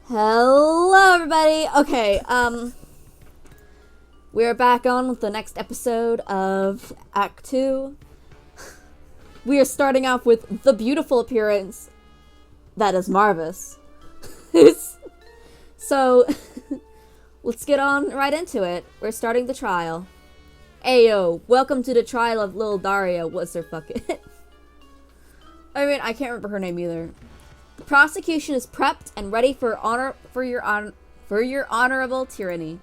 Hello, everybody. Okay, we're back on with the next episode of Act 2. We are starting off with the beautiful appearance that is Marvis. So, let's get on right into it. We're starting the trial. Ayo, welcome to the trial of Lil Daria. What's her fucking... I mean, I can't remember her name either. The prosecution is prepped and ready for your honorable tyranny.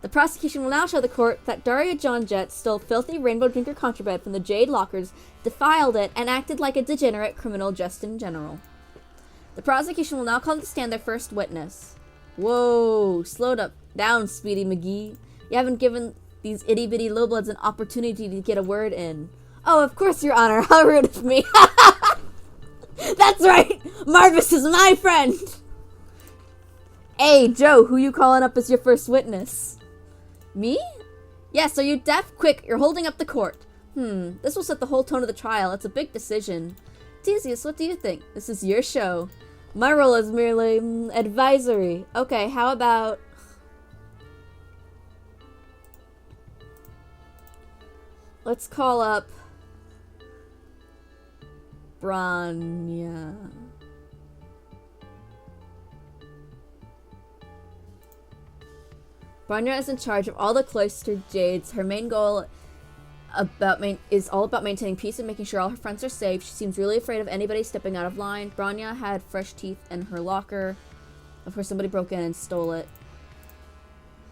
The prosecution will now show the court that Daria John Jett stole filthy rainbow drinker contraband from the Jade lockers, defiled it, and acted like a degenerate criminal just in general. The prosecution will now call to stand their first witness. Whoa, slowed down, Speedy McGee. You haven't given these itty-bitty lowbloods an opportunity to get a word in. Oh, of course, Your Honor. How rude of me. That's right! Marvis is my friend! Hey, Joe, who you calling up as your first witness? Me? Yes, are you deaf? Quick, you're holding up the court. This will set the whole tone of the trial. It's a big decision. Theseus, what do you think? This is your show. My role is merely advisory. Okay, how about... Let's call up... Branya. Branya is in charge of all the cloistered jades. Her main goal is all about maintaining peace and making sure all her friends are safe. She seems really afraid of anybody stepping out of line. Branya had fresh teeth in her locker. Of course, somebody broke in and stole it.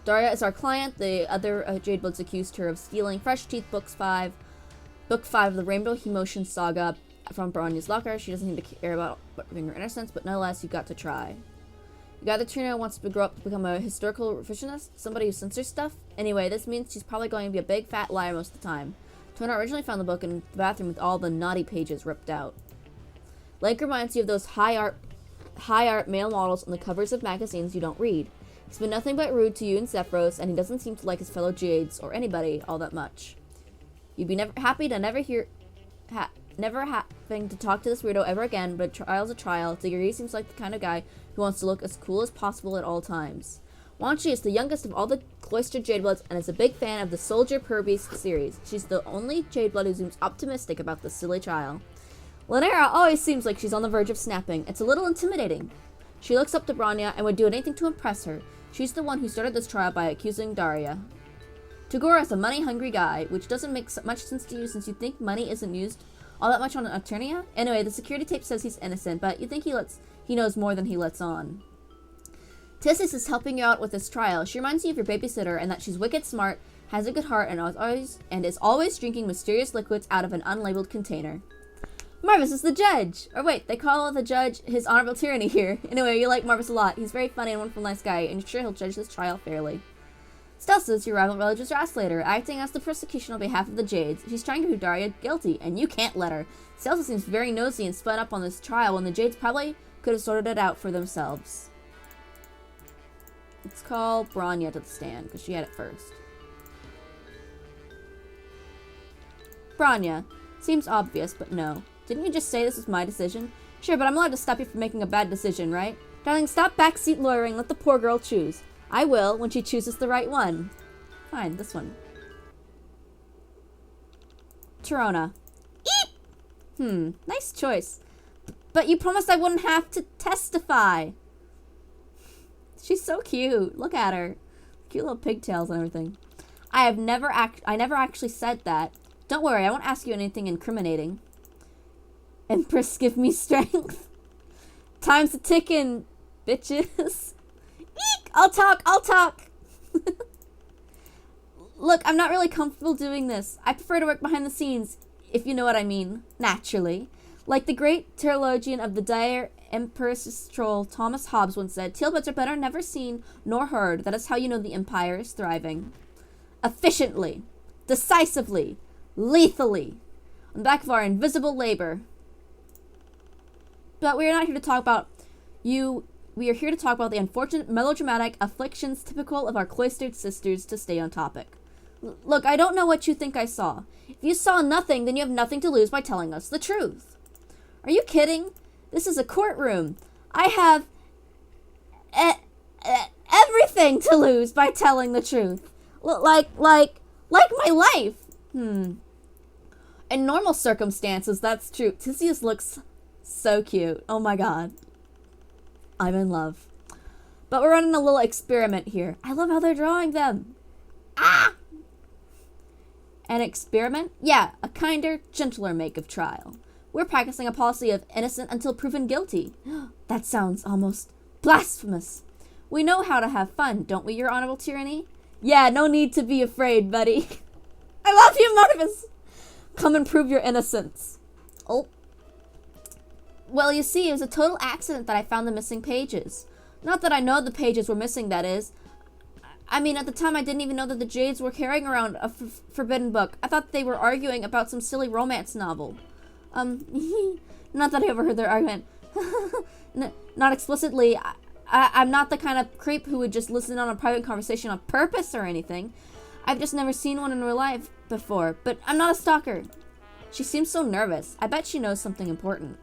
Daria is our client. The other Jade Bloods accused her of stealing Fresh Teeth Book 5 of the Rainbow Emotion Saga from Branya's locker. She doesn't seem to care about proving her innocence, but nonetheless, you got to try. You got the Trina wants to grow up to become a historical revisionist, somebody who censors stuff. Anyway, this means she's probably going to be a big fat liar most of the time. Tona originally found the book in the bathroom with all the naughty pages ripped out. Lake reminds you of those high art male models on the covers of magazines you don't read. He's been nothing but rude to you and Zephyros, and he doesn't seem to like his fellow Jades or anybody all that much. You'd be happy to never having to talk to this weirdo ever again, but trial's a trial. Diggory seems like the kind of guy who wants to look as cool as possible at all times. Wanchi is the youngest of all the cloistered Jadebloods and is a big fan of the Soldier Purbeast series. She's the only Jadeblood who seems optimistic about this silly trial. Lanera always seems like she's on the verge of snapping. It's a little intimidating. She looks up to Branya and would do anything to impress her. She's the one who started this trial by accusing Daria. Tagora is a money-hungry guy, which doesn't make much sense to you since you think money isn't used all that much on Eternia? Anyway, the security tape says he's innocent, but you think he knows more than he lets on. Tissis is helping you out with this trial. She reminds you of your babysitter and that she's wicked smart, has a good heart, and is always drinking mysterious liquids out of an unlabeled container. Marvis is the judge! Or wait, they call the judge his honorable tyranny here. Anyway, you like Marvis a lot. He's very funny and wonderful nice guy, and you're sure he'll judge this trial fairly. Stelsa is your rival religious Raslater, acting as the prosecution on behalf of the Jades. She's trying to prove Daria guilty, and you can't let her. Stelsa seems very nosy and spun up on this trial when the Jades probably could have sorted it out for themselves. Let's call Branya to the stand, because she had it first. Branya. Seems obvious, but no. Didn't you just say this was my decision? Sure, but I'm allowed to stop you from making a bad decision, right? Darling, stop backseat lawyering. Let the poor girl choose. I will, when she chooses the right one. Fine, this one. Torona. Eep! Nice choice. But you promised I wouldn't have to testify. She's so cute. Look at her. Cute little pigtails and everything. I never actually said that. Don't worry, I won't ask you anything incriminating. Empress, give me strength. Time's a ticking, bitches. Eek! I'll talk. Look, I'm not really comfortable doing this. I prefer to work behind the scenes, if you know what I mean. Naturally. Like the great theologian of the dire Empress's troll, Thomas Hobbes once said, Tealbuds are better never seen nor heard. That is how you know the empire is thriving. Efficiently. Decisively. Lethally. On the back of our invisible labor. But we are not here to talk about you... We are here to talk about the unfortunate melodramatic afflictions typical of our cloistered sisters to stay on topic. Look, I don't know what you think I saw. If you saw nothing, then you have nothing to lose by telling us the truth. Are you kidding? This is a courtroom. I have everything to lose by telling the truth. Like my life. In normal circumstances, that's true. Tisius looks so cute. Oh my god. I'm in love. But we're running a little experiment here. I love how they're drawing them. Ah! An experiment? Yeah, a kinder, gentler make of trial. We're practicing a policy of innocent until proven guilty. That sounds almost blasphemous. We know how to have fun, don't we, Your Honorable Tyranny? Yeah, no need to be afraid, buddy. I love you, Marvis. Come and prove your innocence. Oh. Well, you see, it was a total accident that I found the missing pages. Not that I know the pages were missing, that is. I mean, at the time, I didn't even know that the Jades were carrying around a forbidden book. I thought they were arguing about some silly romance novel. Not that I overheard their argument. Not explicitly. I'm not the kind of creep who would just listen on a private conversation on purpose or anything. I've just never seen one in real life before, but I'm not a stalker. She seems so nervous. I bet she knows something important.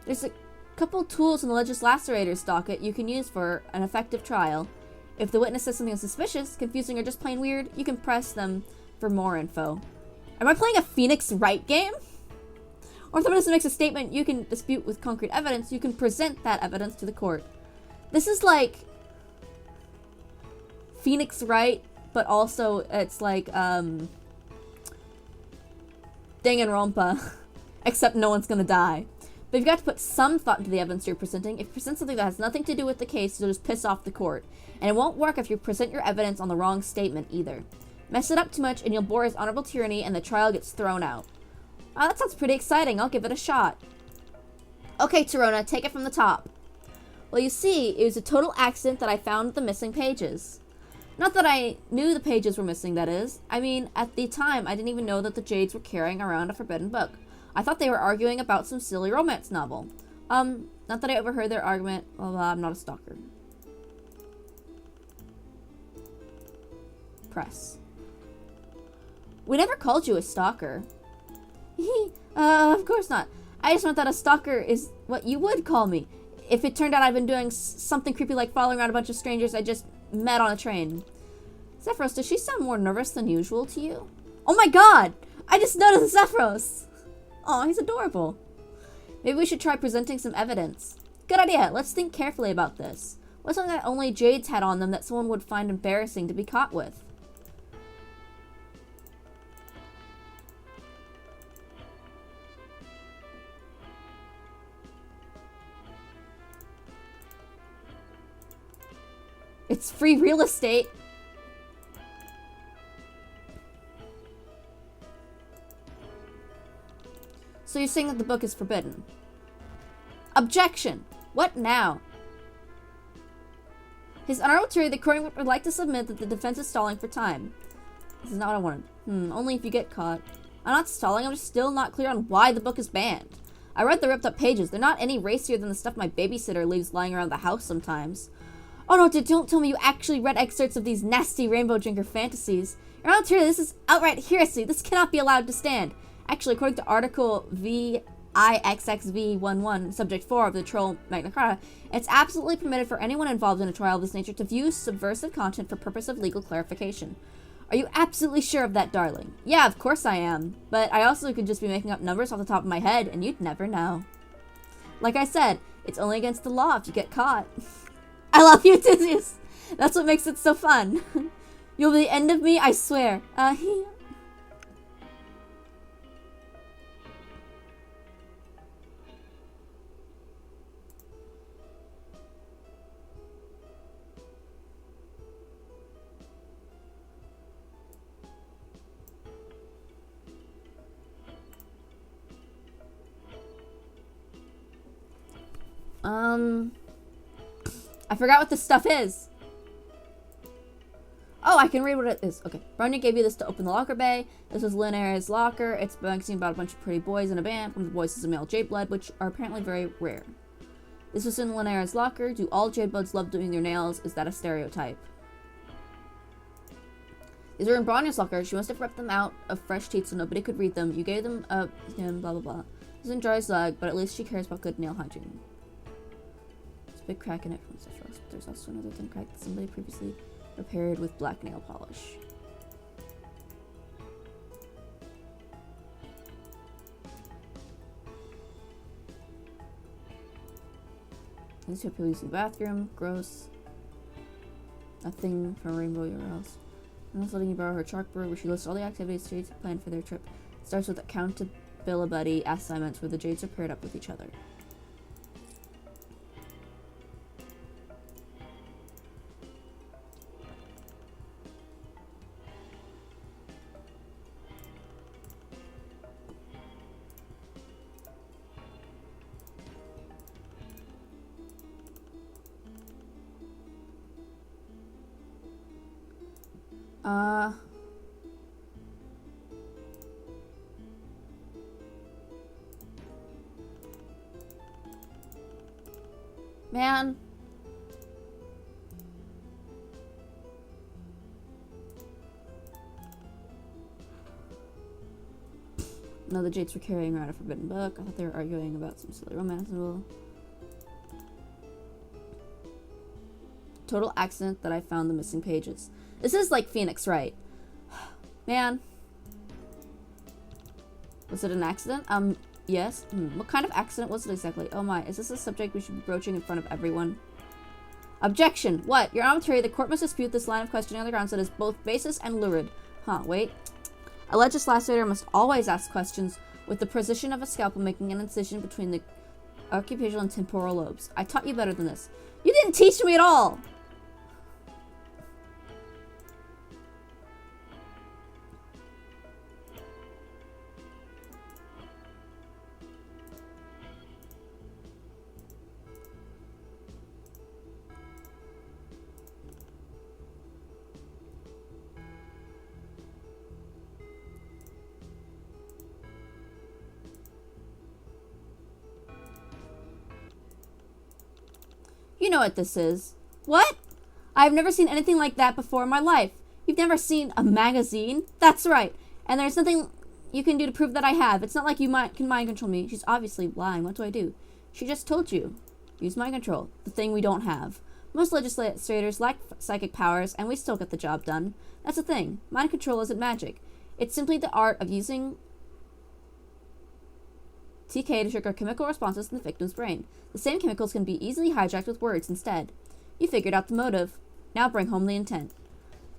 There's a couple tools in the legislator's docket you can use for an effective trial. If the witness says something suspicious, confusing, or just plain weird, you can press them for more info. Am I playing a Phoenix Wright game? Or if the witness makes a statement you can dispute with concrete evidence, you can present that evidence to the court. This is like Phoenix Wright, but also it's like Danganronpa, except no one's gonna die. But you've got to put some thought into the evidence you're presenting. If you present something that has nothing to do with the case, you'll just piss off the court. And it won't work if you present your evidence on the wrong statement either. Mess it up too much and you'll bore His Honorable Tyranny and the trial gets thrown out. Oh, that sounds pretty exciting. I'll give it a shot. Okay, Torona, take it from the top. Well, you see, it was a total accident that I found the missing pages. Not that I knew the pages were missing, that is. I mean, at the time, I didn't even know that the Jades were carrying around a forbidden book. I thought they were arguing about some silly romance novel. Not that I overheard their argument. Well, I'm not a stalker. Press. We never called you a stalker. Of course not. I just meant that a stalker is what you would call me. If it turned out I've been doing something creepy like following around a bunch of strangers I just met on a train. Zephyros, does she sound more nervous than usual to you? Oh my god! I just noticed Zephyros! Aw, he's adorable. Maybe we should try presenting some evidence. Good idea. Let's think carefully about this. What's something that only Jades had on them that someone would find embarrassing to be caught with? It's free real estate. So you're saying that the book is forbidden? Objection! What now? His Honorable Tyranny, the court would like to submit that the defense is stalling for time. This is not what I wanted. Only if you get caught. I'm not stalling, I'm just still not clear on why the book is banned. I read the ripped up pages. They're not any racier than the stuff my babysitter leaves lying around the house sometimes. Oh no, dude, don't tell me you actually read excerpts of these nasty rainbow drinker fantasies. Your Honorable Tyranny, this is outright heresy. This cannot be allowed to stand. Actually, according to Article VIXXV11, Subject 4 of the Troll Magna Carta, it's absolutely permitted for anyone involved in a trial of this nature to view subversive content for purpose of legal clarification. Are you absolutely sure of that, darling? Yeah, of course I am. But I also could just be making up numbers off the top of my head, and you'd never know. Like I said, it's only against the law if you get caught. I love you, Tisius! That's what makes it so fun. You'll be the end of me, I swear. I forgot what this stuff is. Oh, I can read what it is. Okay. Bronya gave you this to open the locker bay. This is Linnaire's locker. It's a magazine about a bunch of pretty boys in a band. One of the boys is a male jade blood, which are apparently very rare. This was in Linnaire's locker. Do all jade bloods love doing their nails? Is that a stereotype? These are in Bronya's locker. She must have ripped them out of fresh teeth so nobody could read them. You gave them a blah blah blah. This isn't Joy's leg, but at least she cares about good nail hygiene. big crack in it from such rust. There's also another thin crack that somebody previously repaired with black nail polish. These two people using the bathroom. Gross. Nothing from Rainbow or else. I'm also letting you borrow her chalkboard where she lists all the activities Jades have planned for their trip. It starts with accountability assignments where the Jades are paired up with each other. Man. No, the Jades were carrying around a forbidden book. I thought they were arguing about some silly romance novel. Total accident that I found the missing pages. This is like Phoenix, right? Man. Was it an accident? Yes. What kind of accident was it exactly? Oh my, is this a subject we should be broaching in front of everyone? Objection! What? Your arbitrary, the court must dispute this line of questioning on the grounds that is both baseless and lurid. Huh, wait. A legislator must always ask questions with the precision of a scalpel making an incision between the occipital and temporal lobes. I taught you better than this. You didn't teach me at all! You know what this is. What? I've never seen anything like that before in my life. You've never seen a magazine? That's right. And there's nothing you can do to prove that I have. It's not like you can mind control me. She's obviously lying. What do I do? She just told you. Use mind control. The thing we don't have. Most legislators lack psychic powers, and we still get the job done. That's the thing. Mind control isn't magic. It's simply the art of using TK to trigger chemical responses in the victim's brain. The same chemicals can be easily hijacked with words instead. You figured out the motive. Now bring home the intent.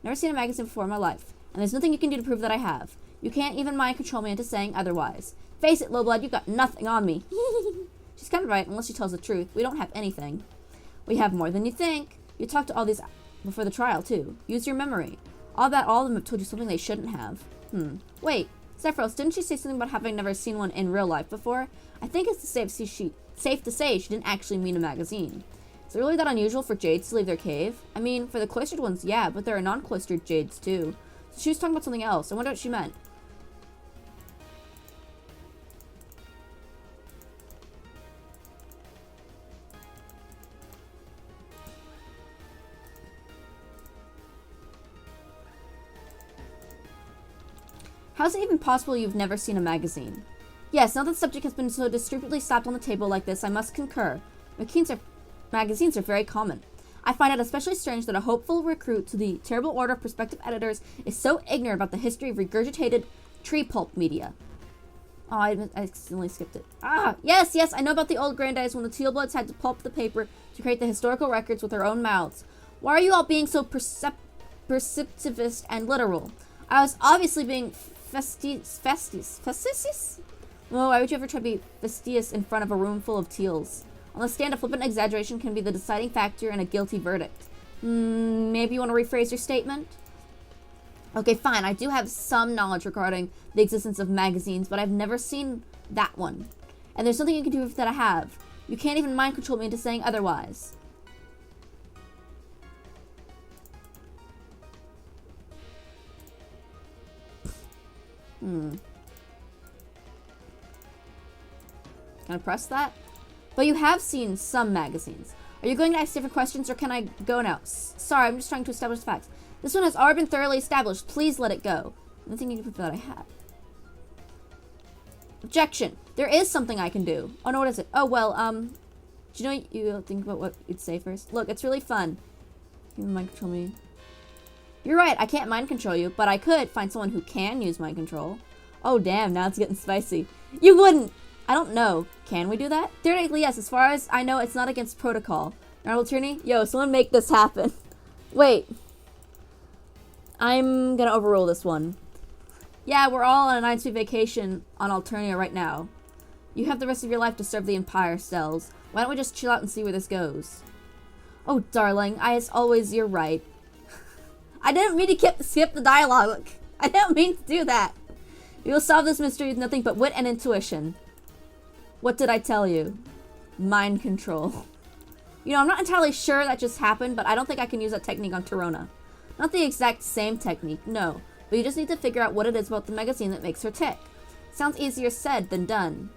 Never seen a magazine before in my life, and there's nothing you can do to prove that I have. You can't even mind control me into saying otherwise. Face it, Lowblood, you've got nothing on me. She's kind of right, unless she tells the truth. We don't have anything. We have more than you think. You talked to all these before the trial, too. Use your memory. All of them have told you something they shouldn't have. Wait. Zephyros, didn't she say something about having never seen one in real life before? I think it's safe to say she didn't actually mean a magazine. Is it really that unusual for Jades to leave their cave? I mean, for the cloistered ones, yeah, but there are non-cloistered Jades, too. So she was talking about something else. I wonder what she meant. How's it even possible you've never seen a magazine? Yes, now that the subject has been so discreetly slapped on the table like this, I must concur. Magazines are very common. I find it especially strange that a hopeful recruit to the terrible order of prospective editors is so ignorant about the history of regurgitated tree pulp media. Oh, I accidentally skipped it. Yes, I know about the old granddaddies when the Tealbloods had to pulp the paper to create the historical records with their own mouths. Why are you all being so perceptivist and literal? I was obviously being facetious? Well, why would you ever try to be fastidious in front of a room full of teals? On the stand, a flippant exaggeration can be the deciding factor in a guilty verdict. Maybe you want to rephrase your statement? Okay, fine. I do have some knowledge regarding the existence of magazines, but I've never seen that one. And there's nothing you can do with that I have. You can't even mind control me into saying otherwise. Can I press that? But you have seen some magazines. Are you going to ask different questions, or can I go now? Sorry, I'm just trying to establish the facts. This one has already been thoroughly established. Please let it go. Nothing you can prove that I have. Objection. There is something I can do. Oh, no, what is it? Oh, well, Do you know you think about what you'd say first? Look, it's really fun. You can mind control me. You're right, I can't mind control you, but I could find someone who can use mind control. Oh damn, now it's getting spicy. You wouldn't! I don't know. Can we do that? Theoretically, yes. As far as I know, it's not against protocol. Honorable Attorney? Yo, someone make this happen. Wait. I'm gonna overrule this one. Yeah, we're all on a 9-week vacation on Alternia right now. You have the rest of your life to serve the Empire, Stells. Why don't we just chill out and see where this goes? Oh, darling, as always, you're right. I didn't mean to skip the dialogue. I didn't mean to do that. We will solve this mystery with nothing but wit and intuition. What did I tell you? Mind control. You know, I'm not entirely sure that just happened, but I don't think I can use that technique on Torona. Not the exact same technique, no. But you just need to figure out what it is about the magazine that makes her tick. Sounds easier said than done.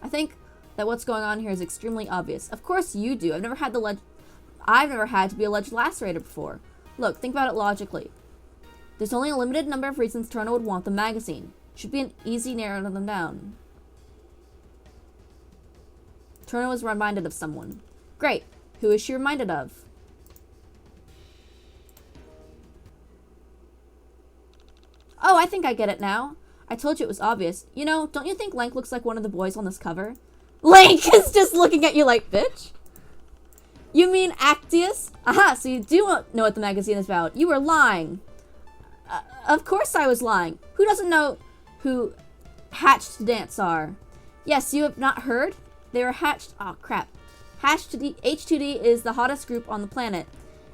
I think that what's going on here is extremely obvious. Of course you do. I've never had to be alleged lacerator before. Look, think about it logically. There's only a limited number of reasons Torona would want the magazine. Should be an easy narrow them down. Torona was reminded of someone. Great. Who is she reminded of? Oh, I think I get it now. I told you it was obvious. You know, don't you think Link looks like one of the boys on this cover? Link is just looking at you like, bitch. You mean Actius? Aha, so you do know what the magazine is about. You were lying. Of course I was lying. Who doesn't know who Hatched to Dance are? Yes, you have not heard? They were hatched. Oh, crap. H2D is the hottest group on the planet.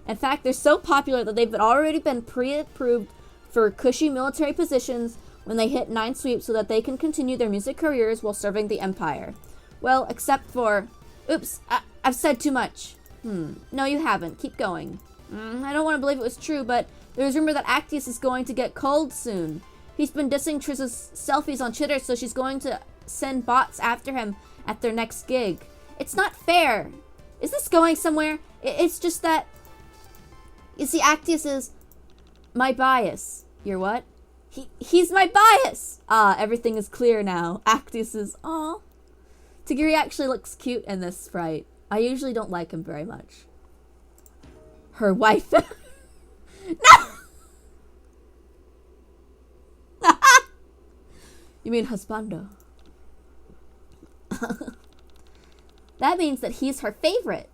In fact, they're so popular that they've already been pre-approved for cushy military positions when they hit 9 sweeps so that they can continue their music careers while serving the Empire. Well, except for... Oops, I've said too much. No, you haven't. Keep going. I don't want to believe it was true, but there's rumor that Actius is going to get cold soon. He's been dissing Triz's selfies on Twitter, so she's going to send bots after him at their next gig. It's not fair. Is this going somewhere? It's just that... You see, Actius is my bias. You're what? He's my bias! Ah, everything is clear now. Actius is... Aw. Tagiri actually looks cute in this sprite. I usually don't like him very much. Her wife... No! You mean husbando. That means that he's her favorite.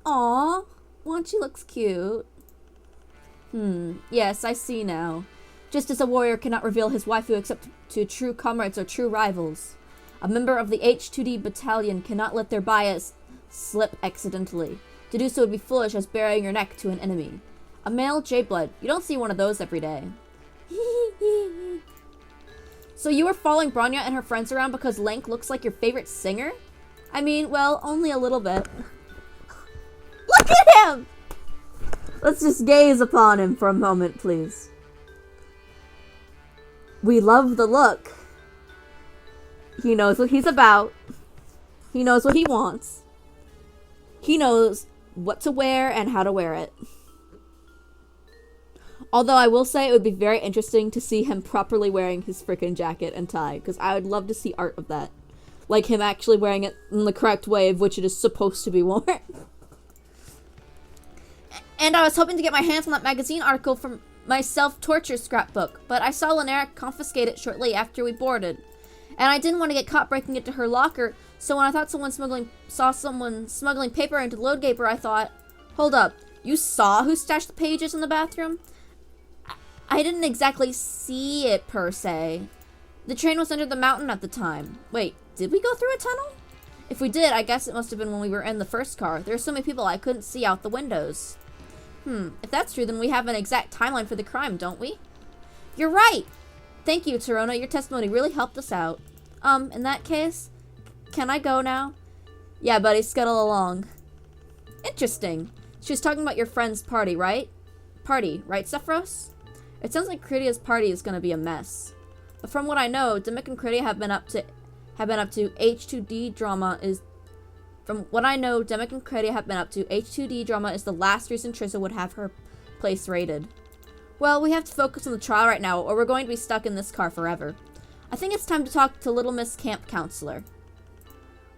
Aw, well, she looks cute. Yes, I see now. Just as a warrior cannot reveal his waifu except to true comrades or true rivals. A member of the H2D battalion cannot let their bias slip accidentally. To do so would be foolish as burying your neck to an enemy. A male J-blood. You don't see one of those every day. So you were following Bronya and her friends around because Link looks like your favorite singer? I mean, well, only a little bit. Look at him! Let's just gaze upon him for a moment, please. We love the look. He knows what he's about. He knows what he wants. He knows what to wear and how to wear it. Although I will say it would be very interesting to see him properly wearing his frickin' jacket and tie, because I would love to see art of that. Like him actually wearing it in the correct way of which it is supposed to be worn. And I was hoping to get my hands on that magazine article from my self-torture scrapbook, but I saw Linnea confiscate it shortly after we boarded. And I didn't want to get caught breaking into her locker, so when I thought saw someone smuggling paper into the load gaper, I thought, hold up, you saw who stashed the pages in the bathroom? I didn't exactly see it, per se. The train was under the mountain at the time. Wait, did we go through a tunnel? If we did, I guess it must have been when we were in the first car. There were so many people I couldn't see out the windows. If that's true, then we have an exact timeline for the crime, don't we? You're right! Thank you, Torona. Your testimony really helped us out. In that case, can I go now? Yeah, buddy, scuttle along. Interesting. She was talking about your friend's party, right? Party, right, Sephiroth? It sounds like Critia's party is gonna be a mess. But from what I know, Dimick and Critia have been up to H2D drama is... From what I know, Dimick and Critia have been up to H2D drama is the last reason Trissa would have her place raided. Well, we have to focus on the trial right now, or we're going to be stuck in this car forever. I think it's time to talk to Little Miss Camp Counselor.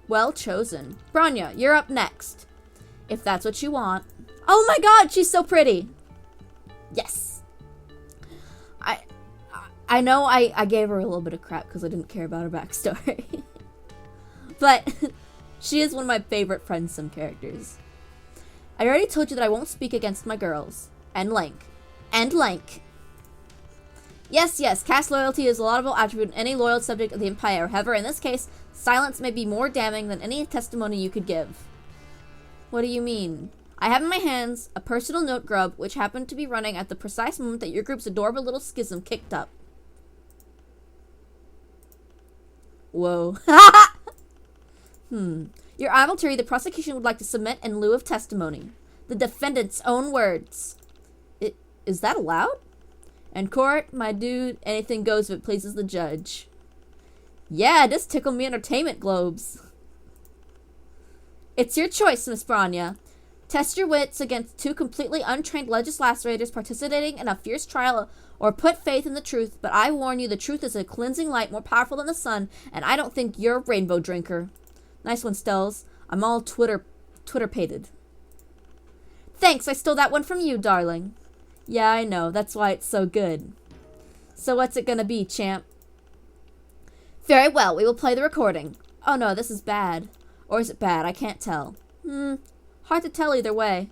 Well chosen. Bronya, you're up next. If that's what you want. Oh my god, she's so pretty. Yes. I know I gave her a little bit of crap because I didn't care about her backstory. But she is one of my favorite Friends Sim characters. I already told you that I won't speak against my girls. And Link. And Link. Yes, caste loyalty is a laudable attribute in any loyal subject of the Empire. However, in this case, silence may be more damning than any testimony you could give. What do you mean? I have in my hands a personal note grub which happened to be running at the precise moment that your group's adorable little schism kicked up. Whoa. Your adultery, the prosecution would like to submit in lieu of testimony. The defendant's own words. Is that allowed? In court, my dude, anything goes if it pleases the judge. Yeah, just tickle me entertainment globes. It's your choice, Miss Bronya. Test your wits against two completely untrained legislators participating in a fierce trial, or put faith in the truth, but I warn you, the truth is a cleansing light more powerful than the sun, and I don't think you're a rainbow drinker. Nice one, Stells. I'm all Twitter-pated. Thanks, I stole that one from you, darling. Yeah, I know. That's why it's so good. So what's it gonna be, champ? Very well, we will play the recording. Oh no, this is bad. Or is it bad? I can't tell. Hard to tell either way.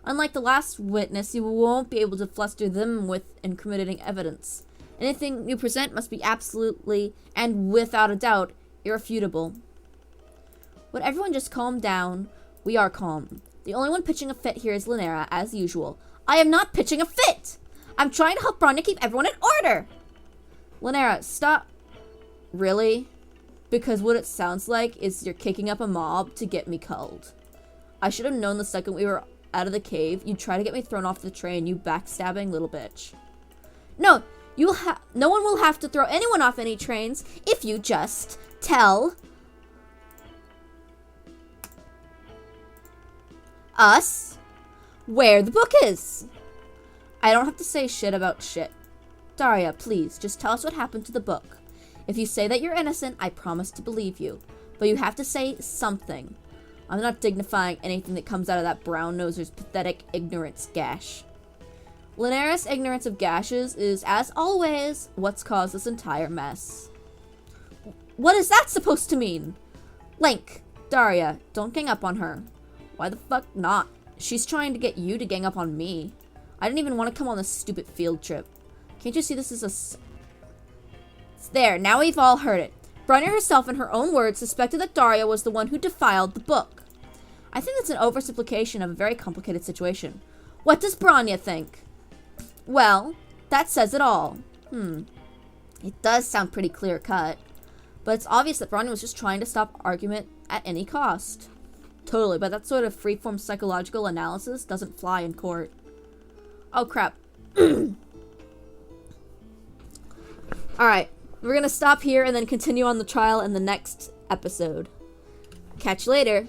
Unlike the last witness, you won't be able to fluster them with incriminating evidence. Anything you present must be absolutely, and without a doubt, irrefutable. Would everyone just calm down? We are calm. The only one pitching a fit here is Lanera, as usual. I am not pitching a fit! I'm trying to help Bronya keep everyone in order! Lanera, stop. Really? Because what it sounds like is you're kicking up a mob to get me culled. I should have known the second we were out of the cave, you'd try to get me thrown off the train, you backstabbing little bitch. No, no one will have to throw anyone off any trains if you just tell us where the book is. I don't have to say shit about shit. Daria, please, just tell us what happened to the book. If you say that you're innocent, I promise to believe you. But you have to say something. I'm not dignifying anything that comes out of that brown-noser's pathetic ignorance gash. Lanera's ignorance of gashes is, as always, what's caused this entire mess. What is that supposed to mean? Link, Daria, don't gang up on her. Why the fuck not? She's trying to get you to gang up on me. I didn't even want to come on this stupid field trip. Can't you see this is It's there, now we've all heard it. Bronya herself, in her own words, suspected that Daria was the one who defiled the book. I think that's an oversimplification of a very complicated situation. What does Bronya think? Well, that says it all. It does sound pretty clear-cut. But it's obvious that Bronya was just trying to stop argument at any cost. Totally, but that sort of freeform psychological analysis doesn't fly in court. Oh, crap. Alright, we're gonna stop here and then continue on the trial in the next episode. Catch you later.